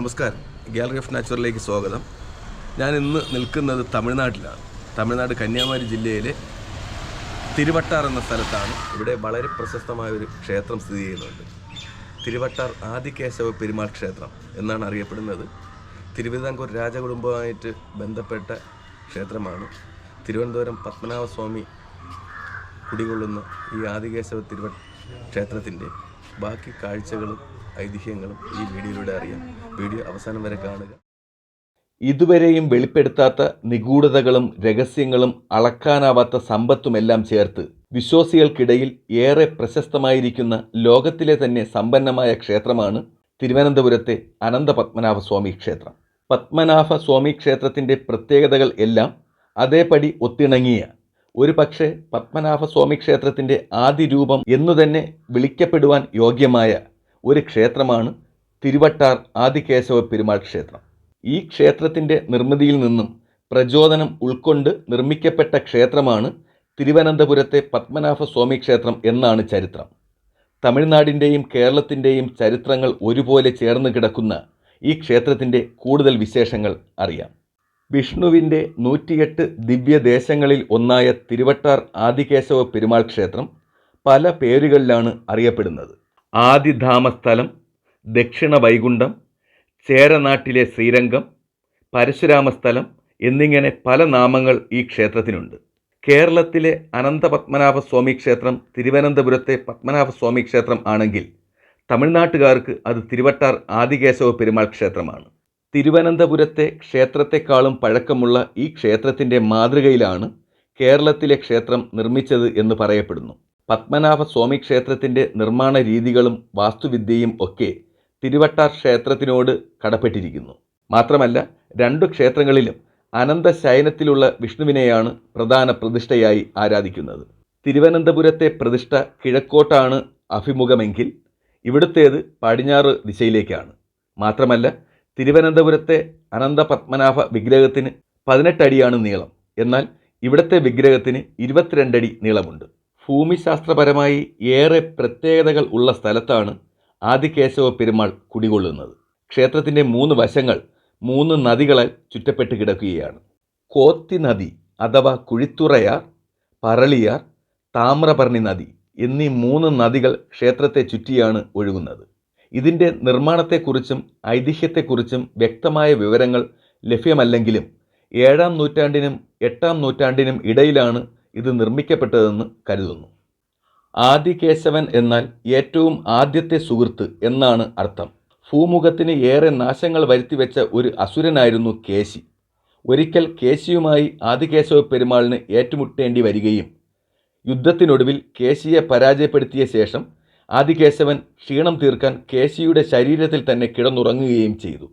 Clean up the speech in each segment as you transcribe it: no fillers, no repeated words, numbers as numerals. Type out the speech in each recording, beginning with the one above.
നമസ്കാരം. Gallery of നാച്ചുറലിലേക്ക് സ്വാഗതം. ഞാൻ ഇന്ന് നിൽക്കുന്നത് തമിഴ്നാട്ടിലാണ്. തമിഴ്നാട് കന്യാകുമാരി ജില്ലയിലെ തിരുവട്ടാർ എന്ന സ്ഥലത്താണ്. ഇവിടെ വളരെ പ്രശസ്തമായൊരു ക്ഷേത്രം സ്ഥിതി ചെയ്യുന്നുണ്ട്. തിരുവട്ടാർ ആദികേശവ പെരുമാൾ ക്ഷേത്രം എന്നാണ് അറിയപ്പെടുന്നത്. തിരുവിതാംകൂർ രാജകുടുംബവുമായിട്ട് ബന്ധപ്പെട്ട ക്ഷേത്രമാണ്. തിരുവനന്തപുരം പത്മനാഭസ്വാമി കുടികൊള്ളുന്ന ഈ ആദികേശവ ക്ഷേത്രത്തിൻ്റെ ബാക്കി കാഴ്ചകളും ഐതിഹ്യങ്ങളും ഈ വീഡിയോയിലൂടെ അറിയാം. വീഡിയോ അവസാനം വരെ കാണുക. ഇതുവരെയും വെളിപ്പെടുത്താത്ത നിഗൂഢതകളും രഹസ്യങ്ങളും അളക്കാനാവാത്ത സമ്പത്തുമെല്ലാം ചേർത്ത് വിശ്വാസികൾക്കിടയിൽ ഏറെ പ്രശസ്തമായിരിക്കുന്ന ലോകത്തിലെ തന്നെ സമ്പന്നമായ ക്ഷേത്രമാണ് തിരുവനന്തപുരത്തെ അനന്തപത്മനാഭസ്വാമി ക്ഷേത്രം. പത്മനാഭസ്വാമി ക്ഷേത്രത്തിൻ്റെ പ്രത്യേകതകൾ എല്ലാം അതേപടി ഒത്തിണങ്ങിയ, ഒരു പക്ഷേ പത്മനാഭസ്വാമി ക്ഷേത്രത്തിൻ്റെ ആദിരൂപം എന്നു തന്നെ വിളിക്കപ്പെടുവാൻ യോഗ്യമായ ഒരു ക്ഷേത്രമാണ് തിരുവട്ടാർ ആദികേശവ പെരുമാൾ ക്ഷേത്രം. ഈ ക്ഷേത്രത്തിൻ്റെ നിർമ്മിതിയിൽ നിന്നും പ്രചോദനം ഉൾക്കൊണ്ട് നിർമ്മിക്കപ്പെട്ട ക്ഷേത്രമാണ് തിരുവനന്തപുരത്തെ പത്മനാഭസ്വാമി ക്ഷേത്രം എന്നാണ് ചരിത്രം. തമിഴ്നാടിൻ്റെയും കേരളത്തിൻ്റെയും ചരിത്രങ്ങൾ ഒരുപോലെ ചേർന്ന് കിടക്കുന്ന ഈ ക്ഷേത്രത്തിൻ്റെ കൂടുതൽ വിശേഷങ്ങൾ അറിയാം. വിഷ്ണുവിൻ്റെ 108 ദിവ്യദേശങ്ങളിൽ ഒന്നായ തിരുവട്ടാർ ആദികേശവ പെരുമാൾ ക്ഷേത്രം പല പേരുകളിലാണ് അറിയപ്പെടുന്നത്. ആദിധാമസ്ഥലം, ദക്ഷിണ വൈകുണ്ഠം, ചേരനാട്ടിലെ ശ്രീരംഗം, പരശുരാമസ്ഥലം എന്നിങ്ങനെ പല നാമങ്ങൾ ഈ ക്ഷേത്രത്തിനുണ്ട്. കേരളത്തിലെ അനന്തപത്മനാഭസ്വാമി ക്ഷേത്രം തിരുവനന്തപുരത്തെ പത്മനാഭസ്വാമി ക്ഷേത്രം ആണെങ്കിൽ തമിഴ്നാട്ടുകാർക്ക് അത് തിരുവട്ടാർ ആദികേശവ പെരുമാൾ ക്ഷേത്രമാണ്. തിരുവനന്തപുരത്തെ ക്ഷേത്രത്തെക്കാളും പഴക്കമുള്ള ഈ ക്ഷേത്രത്തിൻ്റെ മാതൃകയിലാണ് കേരളത്തിലെ ക്ഷേത്രം നിർമ്മിച്ചത് എന്ന് പറയപ്പെടുന്നു. പത്മനാഭസ്വാമി ക്ഷേത്രത്തിൻ്റെ നിർമ്മാണ രീതികളും വാസ്തുവിദ്യയും ഒക്കെ തിരുവട്ടാർ ക്ഷേത്രത്തിനോട് കടപ്പെട്ടിരിക്കുന്നു. മാത്രമല്ല, 2 ക്ഷേത്രങ്ങളിലും അനന്തശയനത്തിലുള്ള വിഷ്ണുവിനെയാണ് പ്രധാന പ്രതിഷ്ഠയായി ആരാധിക്കുന്നത്. തിരുവനന്തപുരത്തെ പ്രതിഷ്ഠ കിഴക്കോട്ടാണ് അഭിമുഖമെങ്കിൽ ഇവിടുത്തേത് പടിഞ്ഞാറ് ദിശയിലേക്കാണ്. മാത്രമല്ല, തിരുവനന്തപുരത്തെ അനന്തപത്മനാഭ വിഗ്രഹത്തിന് 18 അടിയാണ് നീളം. എന്നാൽ ഇവിടുത്തെ വിഗ്രഹത്തിന് 22 അടി നീളമുണ്ട്. ഭൂമിശാസ്ത്രപരമായി ഏറെ പ്രത്യേകതകൾ ഉള്ള സ്ഥലത്താണ് ആദികേശവ പെരുമാൾ കുടികൊള്ളുന്നത്. ക്ഷേത്രത്തിൻ്റെ 3 വശങ്ങൾ 3 നദികളാൽ ചുറ്റപ്പെട്ട് കിടക്കുകയാണ്. കോത്തി നദി അഥവാ കുഴിത്തുറയാർ, പറളിയാർ, താമ്രപർണി നദി എന്നീ 3 നദികൾ ക്ഷേത്രത്തെ ചുറ്റിയാണ് ഒഴുകുന്നത്. ഇതിൻ്റെ നിർമ്മാണത്തെക്കുറിച്ചും ഐതിഹ്യത്തെക്കുറിച്ചും വ്യക്തമായ വിവരങ്ങൾ ലഭ്യമല്ലെങ്കിലും 7-ാം നൂറ്റാണ്ടിനും 8-ാം നൂറ്റാണ്ടിനും ഇടയിലാണ് ഇത് നിർമ്മിക്കപ്പെട്ടതെന്ന് കരുതുന്നു. ആദികേശവൻ എന്നാൽ ഏറ്റവും ആദ്യത്തെ സുഹൃത്ത് എന്നാണ് അർത്ഥം. ഭൂമുഖത്തിന് ഏറെ നാശങ്ങൾ വരുത്തിവെച്ച ഒരു അസുരനായിരുന്നു കേശി. ഒരിക്കൽ കേശിയുമായി ആദികേശവ പെരുമാളിന് ഏറ്റുമുട്ടേണ്ടി വരികയും യുദ്ധത്തിനൊടുവിൽ കേശിയെ പരാജയപ്പെടുത്തിയ ശേഷം ആദികേശവൻ ക്ഷീണം തീർക്കാൻ കേശിയുടെ ശരീരത്തിൽ തന്നെ കിടന്നുറങ്ങുകയും ചെയ്തു.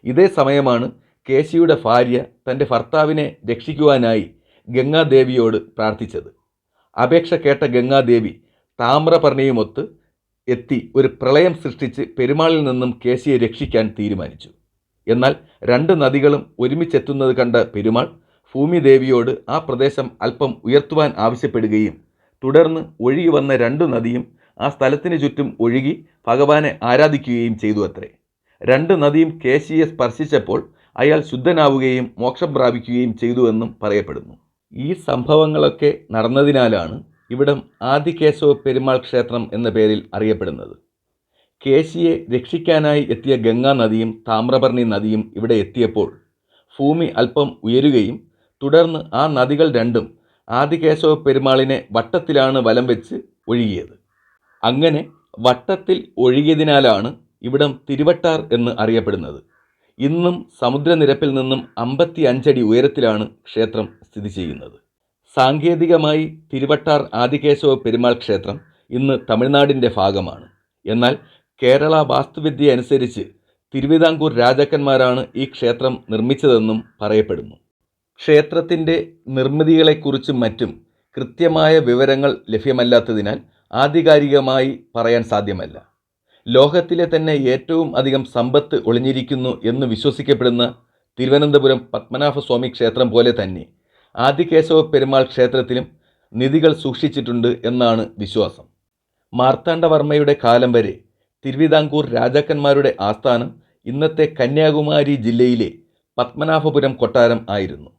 ഇതേ സമയമാണ് കേശിയുടെ ഭാര്യ തൻ്റെ ഭർത്താവിനെ രക്ഷിക്കുവാനായി ഗംഗാദേവിയോട് പ്രാർത്ഥിച്ചത്. അപേക്ഷ കേട്ട ഗംഗാദേവി താമ്രപർണിയുമൊത്ത് എത്തി ഒരു പ്രളയം സൃഷ്ടിച്ച് പെരുമാളിൽ നിന്നും കേശിയെ രക്ഷിക്കാൻ തീരുമാനിച്ചു. എന്നാൽ 2 നദികളും ഒരുമിച്ചെത്തുന്നത് കണ്ട പെരുമാൾ ഭൂമിദേവിയോട് ആ പ്രദേശം അല്പം ഉയർത്തുവാൻ ആവശ്യപ്പെടുകയും തുടർന്ന് ഒഴുകി വന്ന 2 നദിയും ആ സ്ഥലത്തിന് ചുറ്റും ഒഴുകി ഭഗവാനെ ആരാധിക്കുകയും ചെയ്തു അത്രേ. 2 നദിയും കേശിയെ സ്പർശിച്ചപ്പോൾ അയാൾ ശുദ്ധനാവുകയും മോക്ഷം പ്രാപിക്കുകയും ചെയ്തുവെന്നും പറയപ്പെടുന്നു. ഈ സംഭവങ്ങളൊക്കെ നടന്നതിനാലാണ് ഇവിടം ആദികേശവ പെരുമാൾ ക്ഷേത്രം എന്ന പേരിൽ അറിയപ്പെടുന്നത്. കേശിയെ രക്ഷിക്കാനായി എത്തിയ ഗംഗാ നദിയും താമ്രപർണി നദിയും ഇവിടെ എത്തിയപ്പോൾ ഭൂമി അല്പം ഉയരുകയും തുടർന്ന് ആ നദികൾ രണ്ടും ആദികേശവ പെരുമാളിനെ വട്ടത്തിലാണ് വലം വെച്ച് ഒഴുകിയത്. അങ്ങനെ വട്ടത്തിൽ ഒഴുകിയതിനാലാണ് ഇവിടം തിരുവട്ടാർ എന്ന് അറിയപ്പെടുന്നത്. ഇന്നും സമുദ്രനിരപ്പിൽ നിന്നും 55 അടി ഉയരത്തിലാണ് ക്ഷേത്രം സ്ഥിതി ചെയ്യുന്നത്. സാങ്കേതികമായി തിരുവട്ടാർ ആദികേശവ പെരുമാൾ ക്ഷേത്രം ഇന്ന് തമിഴ്നാടിൻ്റെ ഭാഗമാണ്. എന്നാൽ കേരള വാസ്തുവിദ്യ അനുസരിച്ച് തിരുവിതാംകൂർ രാജാക്കന്മാരാണ് ഈ ക്ഷേത്രം നിർമ്മിച്ചതെന്നും പറയപ്പെടുന്നു. ക്ഷേത്രത്തിൻ്റെ നിർമ്മിതികളെക്കുറിച്ചും മറ്റും കൃത്യമായ വിവരങ്ങൾ ലഭ്യമല്ലാത്തതിനാൽ ആധികാരികമായി പറയാൻ സാധ്യമല്ല. ലോകത്തിലെ തന്നെ ഏറ്റവും അധികം സമ്പത്ത് ഒളിഞ്ഞിരിക്കുന്നു എന്ന് വിശ്വസിക്കപ്പെടുന്ന തിരുവനന്തപുരം പത്മനാഭസ്വാമി ക്ഷേത്രം പോലെ തന്നെ ആദികേശവ പെരുമാൾ ക്ഷേത്രത്തിലും നിധികൾ സൂക്ഷിച്ചിട്ടുണ്ട് എന്നാണ് വിശ്വാസം. മാർത്താണ്ഡവർമ്മയുടെ കാലം വരെ തിരുവിതാംകൂർ രാജാക്കന്മാരുടെ ആസ്ഥാനം ഇന്നത്തെ കന്യാകുമാരി ജില്ലയിലെ പത്മനാഭപുരം കൊട്ടാരം ആയിരുന്നു.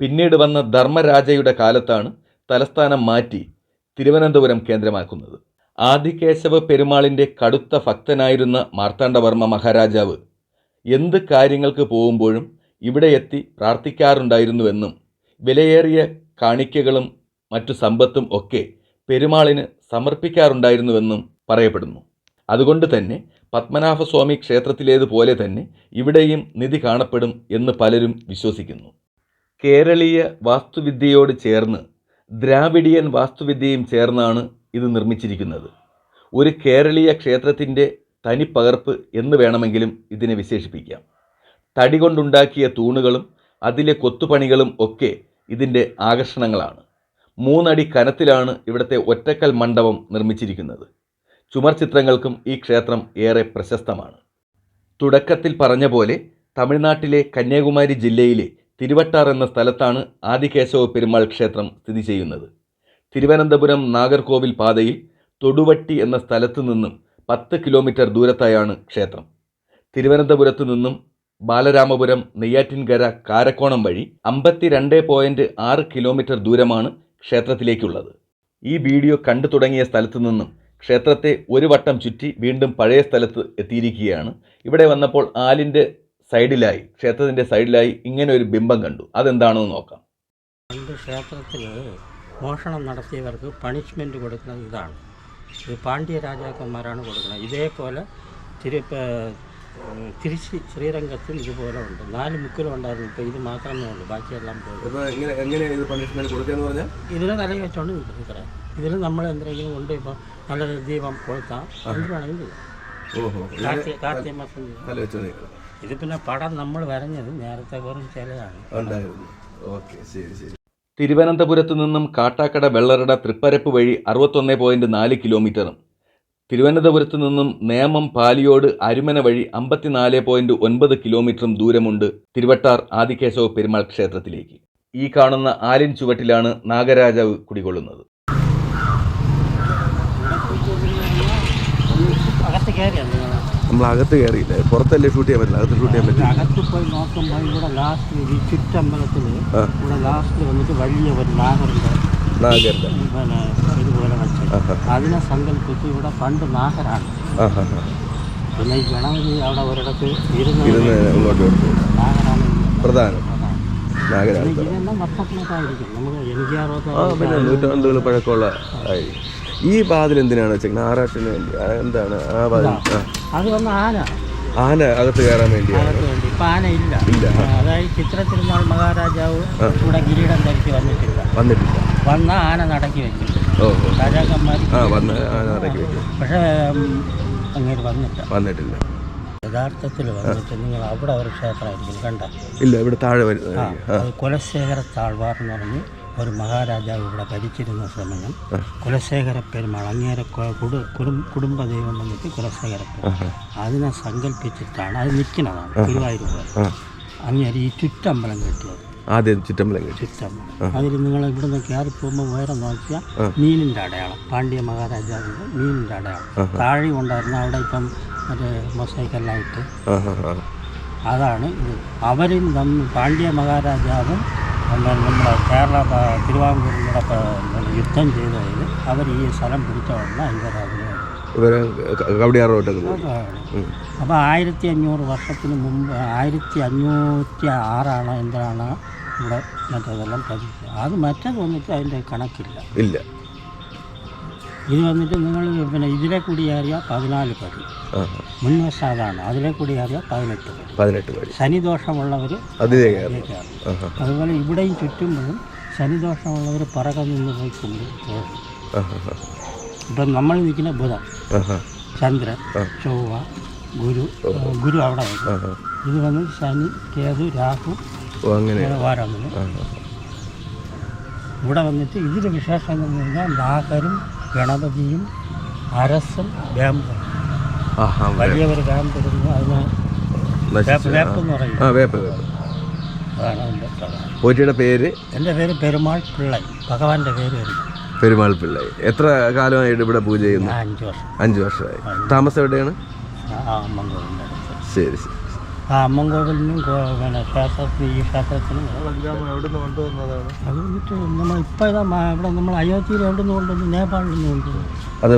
പിന്നീട് വന്ന ധർമ്മരാജയുടെ കാലത്താണ് തലസ്ഥാനം മാറ്റി തിരുവനന്തപുരം കേന്ദ്രമാക്കുന്നത്. ആദികേശവ പെരുമാളിൻ്റെ കടുത്ത ഭക്തനായിരുന്ന മാർത്താണ്ഡവർമ്മ മഹാരാജാവ് എന്ത് കാര്യങ്ങൾക്ക് പോകുമ്പോഴും ഇവിടെ എത്തി പ്രാർത്ഥിക്കാറുണ്ടായിരുന്നുവെന്നും വിലയേറിയ കാണിക്കകളും മറ്റു സമ്പത്തും ഒക്കെ പെരുമാളിന് സമർപ്പിക്കാറുണ്ടായിരുന്നുവെന്നും പറയപ്പെടുന്നു. അതുകൊണ്ട് തന്നെ പത്മനാഭസ്വാമി ക്ഷേത്രത്തിലേതുപോലെ തന്നെ ഇവിടെയും നിധി കാണപ്പെടും എന്ന് പലരും വിശ്വസിക്കുന്നു. കേരളീയ വാസ്തുവിദ്യയോട് ചേർന്ന് ദ്രാവിഡിയൻ വാസ്തുവിദ്യയും ചേർന്നാണ് ഇത് നിർമ്മിച്ചിരിക്കുന്നത്. ഒരു കേരളീയ ക്ഷേത്രത്തിൻ്റെ തനിപ്പകർപ്പ് എന്ന് വേണമെങ്കിലും ഇതിനെ വിശേഷിപ്പിക്കാം. തടി കൊണ്ടുണ്ടാക്കിയ തൂണുകളും അതിലെ കൊത്തുപണികളും ഒക്കെ ഇതിൻ്റെ ആകർഷണങ്ങളാണ്. 3 അടി കനത്തിലാണ് ഇവിടുത്തെ ഒറ്റക്കൽ മണ്ഡപം നിർമ്മിച്ചിരിക്കുന്നത്. ചുമർ ചിത്രങ്ങൾക്കും ഈ ക്ഷേത്രം ഏറെ പ്രശസ്തമാണ്. തുടക്കത്തിൽ പറഞ്ഞ പോലെ തമിഴ്നാട്ടിലെ കന്യാകുമാരി ജില്ലയിലെ തിരുവട്ടാർ എന്ന സ്ഥലത്താണ് ആദികേശവ പെരുമാൾ ക്ഷേത്രം സ്ഥിതി ചെയ്യുന്നത്. തിരുവനന്തപുരം നാഗർകോവിൽ പാതയിൽ തൊടുവട്ടി എന്ന സ്ഥലത്തു നിന്നും 10 കിലോമീറ്റർ ദൂരത്തായാണ് ക്ഷേത്രം. തിരുവനന്തപുരത്തു നിന്നും ബാലരാമപുരം, നെയ്യാറ്റിൻകര, കാരക്കോണം വഴി 52.6 കിലോമീറ്റർ ദൂരമാണ് ക്ഷേത്രത്തിലേക്കുള്ളത്. ഈ വീഡിയോ കണ്ടു തുടങ്ങിയ സ്ഥലത്തു നിന്നും ക്ഷേത്രത്തെ ഒരു വട്ടം ചുറ്റി വീണ്ടും പഴയ സ്ഥലത്ത് എത്തിയിരിക്കുകയാണ്. ഇവിടെ വന്നപ്പോൾ ആലിൻ്റെ സൈഡിലായി, ക്ഷേത്രത്തിൻ്റെ സൈഡിലായി ഇങ്ങനെ ഒരു ബിംബം കണ്ടു. അതെന്താണെന്ന് നോക്കാം. പണ്ട് ക്ഷേത്രത്തിൽ മോഷണം നടത്തിയവർക്ക് പണിഷ്മെൻറ്റ് കൊടുക്കുന്നത് ഇതാണ്. ഇത് പാണ്ഡ്യ രാജാക്കന്മാരാണ് കൊടുക്കുന്നത്. ഇതേപോലെ തിരുച്ചി ശ്രീരംഗത്തും ഇതുപോലെ ഉണ്ട്. 4 മുക്കിലും ഉണ്ടായിരുന്നു. ഇപ്പോൾ ഇത് മാത്രമേ ഉള്ളൂ, ബാക്കിയെല്ലാം പോയി. ഇതിന് തലയിൽ വെച്ചോണ്ട് നിൽക്കും. ഇത്ര ഇതിൽ നമ്മൾ എന്തെങ്കിലും കൊണ്ട് ഇപ്പോൾ നല്ലൊരു ദീപം കൊളുത്താം, എന്തിനാണെങ്കിൽ കാർത്തിക മാസം. ഇത് പിന്നെ പടം നമ്മൾ വരഞ്ഞത് നേരത്തെ വെറും ചിലയാണ്. തിരുവനന്തപുരത്ത് നിന്നും കാട്ടാക്കട, വെള്ളറട, തൃപ്പരപ്പ് വഴി 61.4 കിലോമീറ്ററും തിരുവനന്തപുരത്ത് നിന്നും നേമം, പാലിയോട്, അരുമന വഴി 54.9 കിലോമീറ്ററും ദൂരമുണ്ട് തിരുവട്ടാർ ആദികേശവ പെരുമാൾ ക്ഷേത്രത്തിലേക്ക്. ഈ കാണുന്ന ആലിൻ ചുവട്ടിലാണ് നാഗരാജാവ് കുടികൊള്ളുന്നത്. നമ്മൾ അകത്ത് കയറിയില്ല, പുറത്തല്ലേ ഷൂട്ട് ചെയ്യാൻ പറ്റില്ല, അകത്ത് ഷൂട്ട് ചെയ്യാൻ പറ്റില്ല. അകത്ത് പോയി നോക്കുമ്പോൾ ഇവിടെ ലാസ്റ്റ് ഈ ചുറ്റമ്പലത്തിൽ ഇവിടെ ലാസ്റ്റിൽ വന്നിട്ട് വലിയ ഒരു നാഗരുടെ പിന്നെ ഇതുപോലെ വെച്ച് അതിനെ സങ്കല്പിച്ച് ഇവിടെ പണ്ട് നാഗരാണ്. പിന്നെ ഈ ഗണപതി അവിടെ ഒരിടത്ത് നാഗരാണ് പ്രധാനം. ഇതെല്ലാം വർഷത്തിനൊക്കെയായിരിക്കും. നമുക്ക് പിന്നെ നൂറ്റാണ്ടുകൾ പഴക്കമുള്ള ആയിരിക്കും. ഈ വാതിൽ എന്തിനാണ് വെച്ചേക്കുന്നത്? ആറാട്ടിന് വേണ്ടി എന്താണ് ആ വാതിൽ? അത് വന്ന ആന അകത്ത് കയറാൻ വേണ്ടിയാണ്. ഇപ്പം ആന ഇല്ല. അതായത് ചിത്രത്തിരുന്നാൾ മഹാരാജാവ് ഇവിടെ കിരീടം ധരിച്ച് വന്നിട്ടില്ല. വന്ന ആന നടക്കി വെക്കും. രാജാക്കന്മാർ ആന നടക്കി വെക്കും. പക്ഷേ അങ്ങനെ വന്നിട്ടില്ല. യഥാർത്ഥത്തിൽ വന്നിട്ട് നിങ്ങൾ അവിടെ ഒരു ക്ഷേത്രമായിരിക്കും കണ്ട. ഇല്ല, ഇവിടെ താഴെ കുലശേഖര താഴ്വാർ എന്ന് പറഞ്ഞ് ഒരു മഹാരാജാവ് ഇവിടെ ഭരിച്ചിരുന്ന സമയം കുലശേഖര പെരുമാൾ അങ്ങേരെ കുടുംബദൈവം വന്നിട്ട് കുലശേഖര പെരുമാൾ അതിനെ സങ്കല്പിച്ചിട്ടാണ് അത് നിൽക്കുന്നതാണ്. ഗുരുവായൂർ അങ്ങേര് ഈ ചുറ്റമ്പലം കെട്ടിയത്. ആദ്യം ചുറ്റമ്പലം. അതിൽ നിങ്ങൾ ഇവിടുന്ന് കയറി പോകുമ്പോൾ വേറെ നോക്കിയാൽ മീനിൻ്റെ അടയാളം, പാണ്ഡ്യ മഹാരാജാവിൻ്റെ മീനിൻ്റെ അടയാളം താഴെ ഉണ്ടായിരുന്നു. അവിടെ ഇപ്പം മറ്റേ മൊസൈക്കെല്ലാം ഇട്ട് അതാണ് ഇത്. അവരും പാണ്ഡ്യ മഹാരാജാവും നമ്മുടെ കേരള തിരുവാങ്കൂറിലൂടെ യുദ്ധം ചെയ്തതിൽ അവർ ഈ സ്ഥലം പിടിച്ചോടുന്ന അപ്പോൾ 1500 വർഷത്തിന് മുമ്പ് 1506 എന്താണ് ഇവിടെ മറ്റേതെല്ലാം പതിച്ചത്. അത് മറ്റേത് വന്നിട്ട് അതിൻ്റെ കണക്കില്ല. ഇത് വന്നിട്ട് നിങ്ങൾ പിന്നെ ഇതിലെ കൂടി ഏറിയ 14 പടി, മുൻവശം അതാണ്. അതിലെ കൂടി ഏറിയ 18 പടി. ശനിദോഷമുള്ളവർ അതിലേക്ക്. അതുപോലെ ഇവിടെയും ചുറ്റുമ്പോഴും ശനിദോഷമുള്ളവർ പറക നിന്ന് പോയിക്കൊണ്ട് പോകും. ഇപ്പം നമ്മൾ നിൽക്കുന്ന ബുധൻ, ചന്ദ്രൻ, ചൊവ്വ, ഗുരു അവിടെ വരും. ഇത് വന്ന് ശനി, കേതു, രാഹു വാരാമിന് ഇവിടെ വന്നിട്ട് ഇതിൻ്റെ വിശേഷം എന്ന് പറഞ്ഞാൽ നാഗരും ഗണപതിയും അരസും വേമ്പും. വലിയവർ വേമ്പെടുന്നു, അതിന് വേപ്പെന്ന് പറയും. അതാണ് എൻ്റെ പോറ്റിയുടെ പേര്. എൻ്റെ പേര് പെരുമാൾ പിള്ളൈ. ഭഗവാന്റെ പേര് പെരുമാൾ പിള്ളൈ. എത്ര കാലമായിട്ട് ഇവിടെ പൂജ ചെയ്യുന്നു? 5 വർഷം. 5 വർഷമായി. താമസം എവിടെയാണ്? മംഗളൂരിൻ്റെ അടുത്ത്. ശരി. ആ അമ്മൻകോവിലിനും പിന്നെ ക്ഷേത്രത്തിന് ഈ ക്ഷേത്രത്തിനും എവിടെ നിന്ന് കൊണ്ടുവന്നതാണ്? അത് വന്നിട്ട് നമ്മൾ ഇപ്പോൾ ഇതാ ഇവിടെ നമ്മൾ അയോധ്യയിൽ എവിടെ നിന്ന് കൊണ്ടുവന്നു? നേപ്പാളിൽ നിന്ന് കൊണ്ടുവന്നു. അത്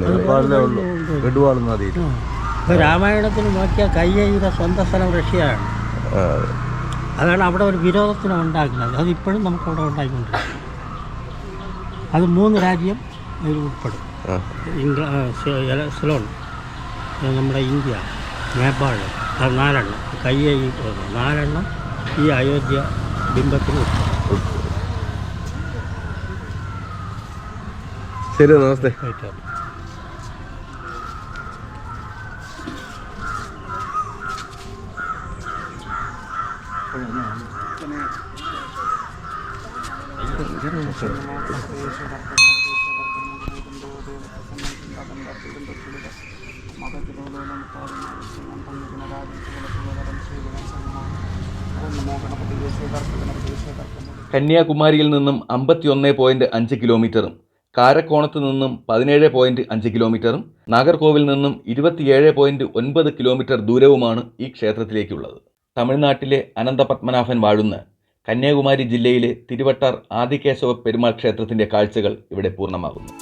നേപ്പാളിലേ ഉള്ളൂ. ഗഡ്വാൾ നദിയിൽ. ഇപ്പോൾ രാമായണത്തിൽ നോക്കിയാൽ കയ്യേയുടെ സ്വന്തം സ്ഥലം റഷ്യയാണ്. അതാണ് അവിടെ ഒരു വിരോധത്തിന് ഉണ്ടാക്കുന്നത്. അതിപ്പോഴും നമുക്കവിടെ ഉണ്ടായിക്കൊണ്ടിരിക്കും. അത് 3 രാജ്യം അതിൽ ഉൾപ്പെടും. സിലോൺ, നമ്മുടെ ഇന്ത്യ, നേപ്പാൾ, അത് 4 കയ്യേ 4 ഈ അയോധ്യ ബിംബത്തിന് ഉൾപ്പെടും. ശരി, നമസ്തേ. കന്യാകുമാരിയിൽ നിന്നും 51.5 കിലോമീറ്ററും കാരക്കോണത്ത് നിന്നും 17.5 കിലോമീറ്ററും നാഗർകോവിൽ നിന്നും 27.9 കിലോമീറ്റർ ദൂരവുമാണ് ഈ ക്ഷേത്രത്തിലേക്കുള്ളത്. തമിഴ്നാട്ടിലെ അനന്തപത്മനാഭൻ വാഴുന്ന കന്യാകുമാരി ജില്ലയിലെ തിരുവട്ടാർ ആദികേശവ പെരുമാൾ ക്ഷേത്രത്തിൻ്റെ കാഴ്ചകൾ ഇവിടെ പൂർണ്ണമാകുന്നു.